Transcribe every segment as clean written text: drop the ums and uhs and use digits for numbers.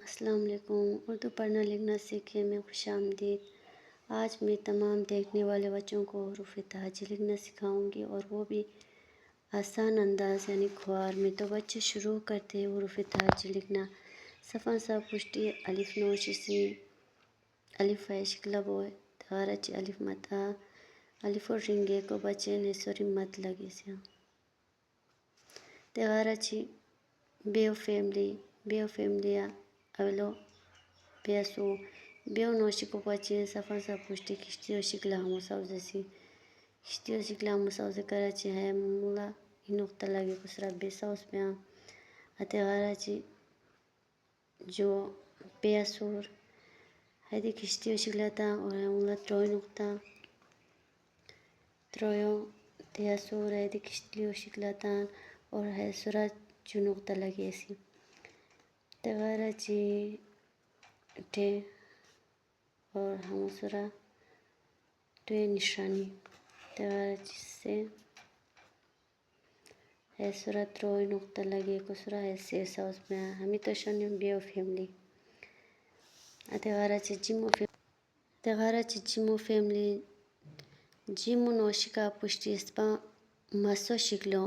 अस्सलाम वालेकुम। उर्दू पढ़ना लिखना सीखे में खुशामदीद। आज मैं तमाम देखने वाले बच्चों को हरूफ तहजी लिखना सिखाऊंगी और वो भी आसान अंदाज यानी खुआर में। तो बच्चे शुरू करते हैं हरूफ तहजी लिखना। सफ़ा सा पुष्टि अलिफ नोश सी अलिफ है शिकला बोय तगारच अलिफ मता अलिफ और रिंगे को बच्चे ने सोरी मत लगे से तगारची बेव फैमिलिया अवलो बेसो बेव नोशी को बच्चे सफ़ा सा पुष्टि किश्तियों शिकला मुसावजसी किश्तियों शिकला मुसावजे कराची है मुला इनुक्ता लगे कुसरा बेसा उस पे अतगाराची जो बेसोर हैदी किश्तियों शिकलाता और है मुला ट्रोय नुक्ता ट्रोयो तेसोर हैदी किश्तियों शिकलाता और है सुरा जो नुक्ता लगे ऐसी तगाराची टे और हम सुरा टे निशानी तगाराची से है सुरा ट्रोय नुक्ता लगे कुसरा है से साउस में हमी तो शनि बेव फैमिली तगाराची जिमो फैमिली जिमो नोशिका पुष्टि स्पा मसो शिकलो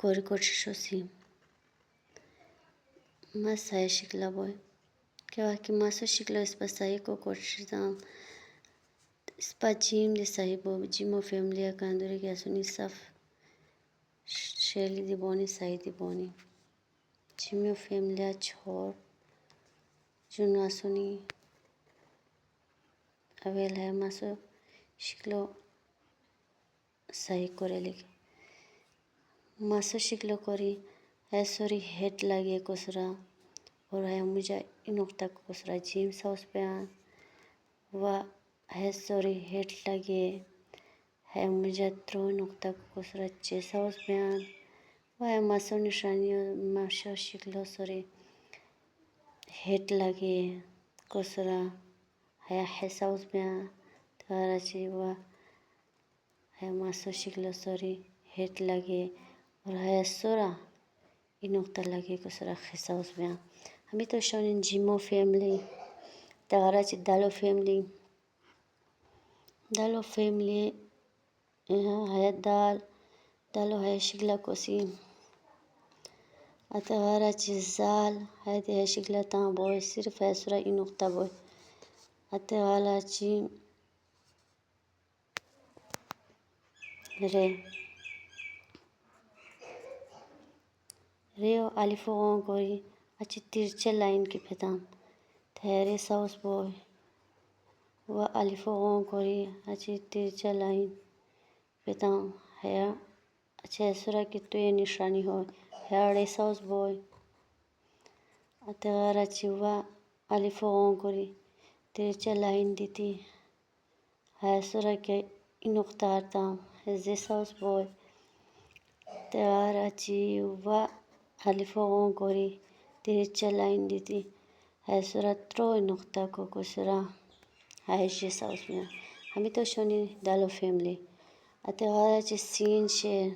कोरिकोशिशोसी मस है शिकला बोय क्या कि मसो शिकलो इस पर सही को कोशिशाम इस पर जिम दे सही बो जिमो फैमिली कंदूरी क्या सुनी सफ शैली दिबोनी सही दिबोनी जिमो फैमिली छोर जुना सुनी अवेल है मसो शिकलो सही करे लिखे मसो शिकलो करी है सोरी हेट लगे कुसरा और है मुझे इनुक्ता कुसरा जिम साउस पे व है सोरी हेट लगे है मुझे त्रो नुक्ता कुसरा चे साउस पे व है मसो निशानी मसो शिकलो सोरी हेट लगे कुसरा है साउस पे तगाराची व है मसो शिकलो सोरी हेट लगे और है सोरा इनुक्ता लगे कुसरा खिसाउस में हमें तो शोनिन जिमो फैमिली तगाराची दालो फैमिली है दालो है शिकला कोसी तगाराची जाल है शिकला ता बोय सिर्फ है सोरा इनुक्ता बोय तगाराची रेओ अलिफो गोरी अच्छी तिरछे लाइन की फेताम ठहरे साउस बोय व अलिफो गोरी अच्छी तिरछे लाइन फेताम है अच्छे सुरा की तो ये निशानी हो है अड़े साउस बोय तगाराची व अलिफो गोरी तिरछे लाइन देती है सुरा के इनुक्तारताम है जे साउस बोय तगाराची व अलिफो गोरी तिरछे लाइन देती है सुरा त्रो नुक्ता को कुसरा है जे साउस में हमें तो शोनी दालो फैमिली तगाराची सीन शेर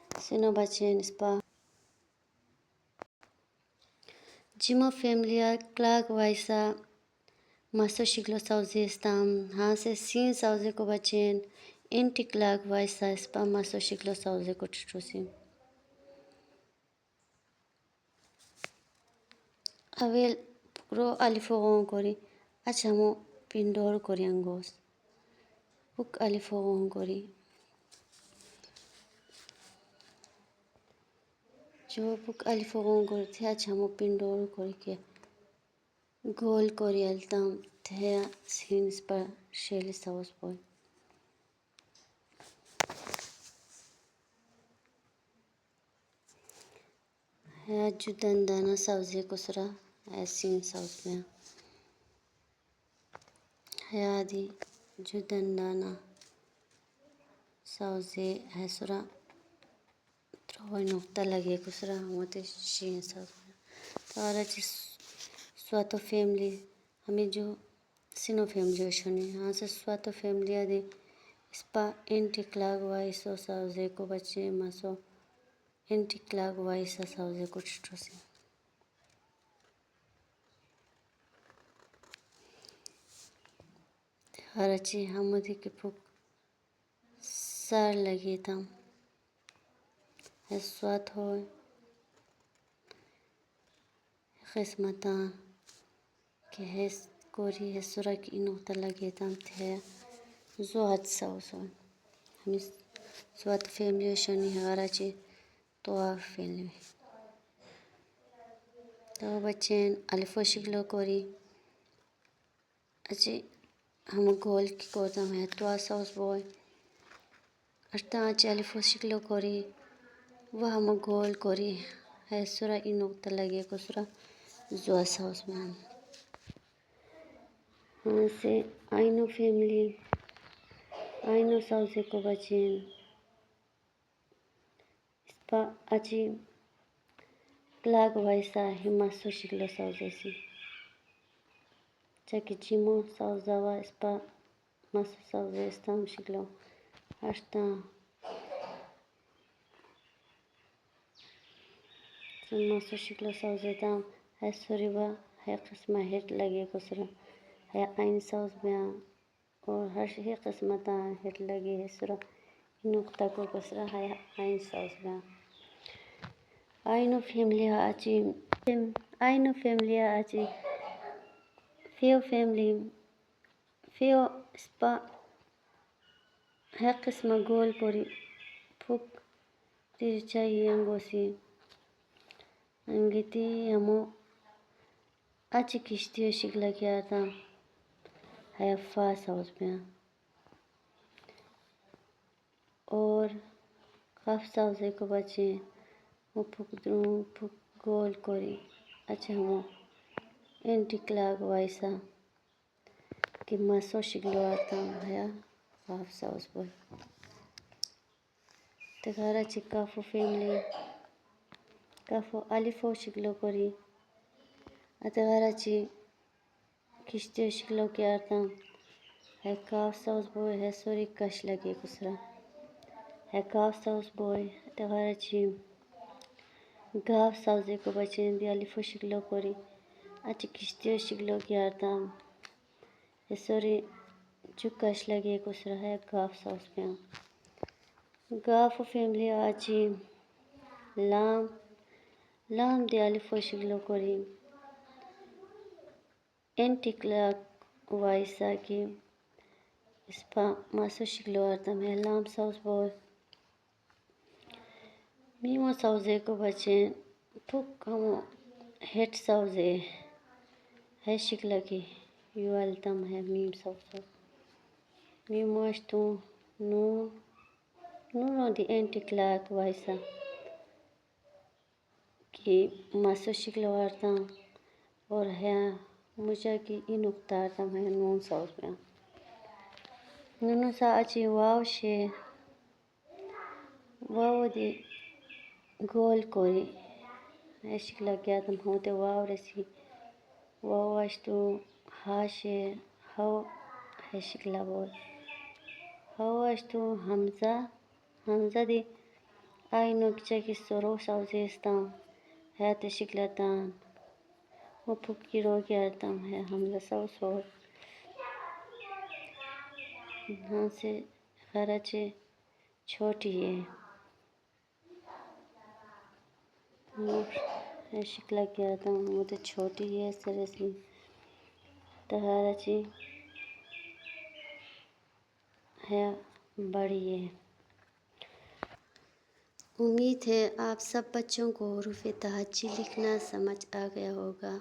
सिनो बच्चे स्पा जिमो फैमिली क्लाक वाइसा मसो शिकलो साउजे स्ताम हाँ से सीन साउजे को बचेन एंटी क्लाक वाइसा स्पा मसो शिकलो साउजे को टूसी अवेल प्रो अलिफो कोरी अच्छा मो पिंडोर कोरियांगोस बुक अलिफो कोरी जो बुक अलिफो कोरी थे अच्छा मो पिंडोर कोरी के गोल कोरियलताम थे सीन्स पर शेली साउस बोय है जुदन दाना साउजे कुसरा है सीन साउस में है आदि जुदन दाना साउजे है सुरा त्रोय नुक्ता लगे कुसरा मोते शीन साउस में तगाराची स्वातो फैमिली हमें जो सिनो फैमिली होशोनी हाँ से स्वातो फैमिली आदि स्पा एंटी क्लाक वाइसो साउजे को बच्चे मसो एंटी क्लाक वाइसा साउजे कुछ टोसी हराची हमदी के फुक सार लगे तम है स्वाद हो किस्मता के है कोरी है सुरा की इनोता लगे तम थे जो हद साउसो हमें स्वाद फैमिली शनि है हराची तो आ फैमिली तो बच्चें अलिफो शिकलो कोरी अच्छी हम गोल की कोदम है तो सॉस बॉय अष्टा अच्छी अलिफो शिकलो कोरी वह हम गोल कोरी है सुरा इनोता लगे को सुरा जो सॉस में हम से आइनो फैमिली आइनो सॉस को बच्चें स्पा अच्छी क्लाग वैसा हिमासो शिकलो सॉस जैसी चाहे चिमो सॉस जावा स्पा मासो सॉस जैसा हम शिकलो अष्टा मासो शिकलो सॉस देता है सुरीवा है किस्म हेट लगे कुसरा है आइन सॉस में और हर ही किस्म ता हेट लगे है सुरा नुक्ता को कुसरा है आइन सॉस में आइनो फैमिली आची फियो फैमिली फियो स्पा है किस्म गोल कोरी फुक चाहिए अंगोसी अंगिती हमो अच्छी किश्ती शिकला किया था है फास हाउस में और काफ साउस को बचे वो फुक गोल कोरी अच्छा हमो एंटी क्लाग वैसा कि मसो शिकलो आता है काफ साउस बोल तकारा चिकाफो फैमिली काफो अलिफो शिकलो कोरी अतगाराची किश्ती शिकलो क्या था है काफ साउस बॉय है सोरी कश लगे कुसरा है काफ साउस बॉय अतगाराची गाफ साउस को बचे दी अलिफो शिकलो कोरी अच्छी किश्ती शिकलो क्या था है सोरी चुकश लगे कुसरा है गाफ साउस में गाफ फैमिली आची लाम दे अलिफो शिकलो कोरी एंटी क्लाक वाइसा की स्पा मासो शिकलो आर्तम है लाम साउस बॉय मीमो साउजे को बचे फुक हम हेट साउजे है शिकला की युवालतम है मीम साउस मीमो अस्तु नो दी एंटी क्लाक वाइसा की मासो शिकलो आर्तम और है मुझे की इन उक्तार तम है नून साउस में नूनो सा अच्छी वाव दी गोल कोरी है शिकला क्या तम होते वाव रसी वाव अस्तु हाशे हाव है शिकला बोल हाव अस्तु हमजा दी आई नोकचा की सोरो साउजेस्ताम है ते शिकला तान वो फुक्की रो क्या है हमजा साउस और यहाँ से खराचे छोटी है शिकला क्या था वो तो छोटी है सरसी तहाराची है बड़ी है। उम्मीद है आप सब बच्चों को हुरूफ तहज्जी लिखना समझ आ गया होगा।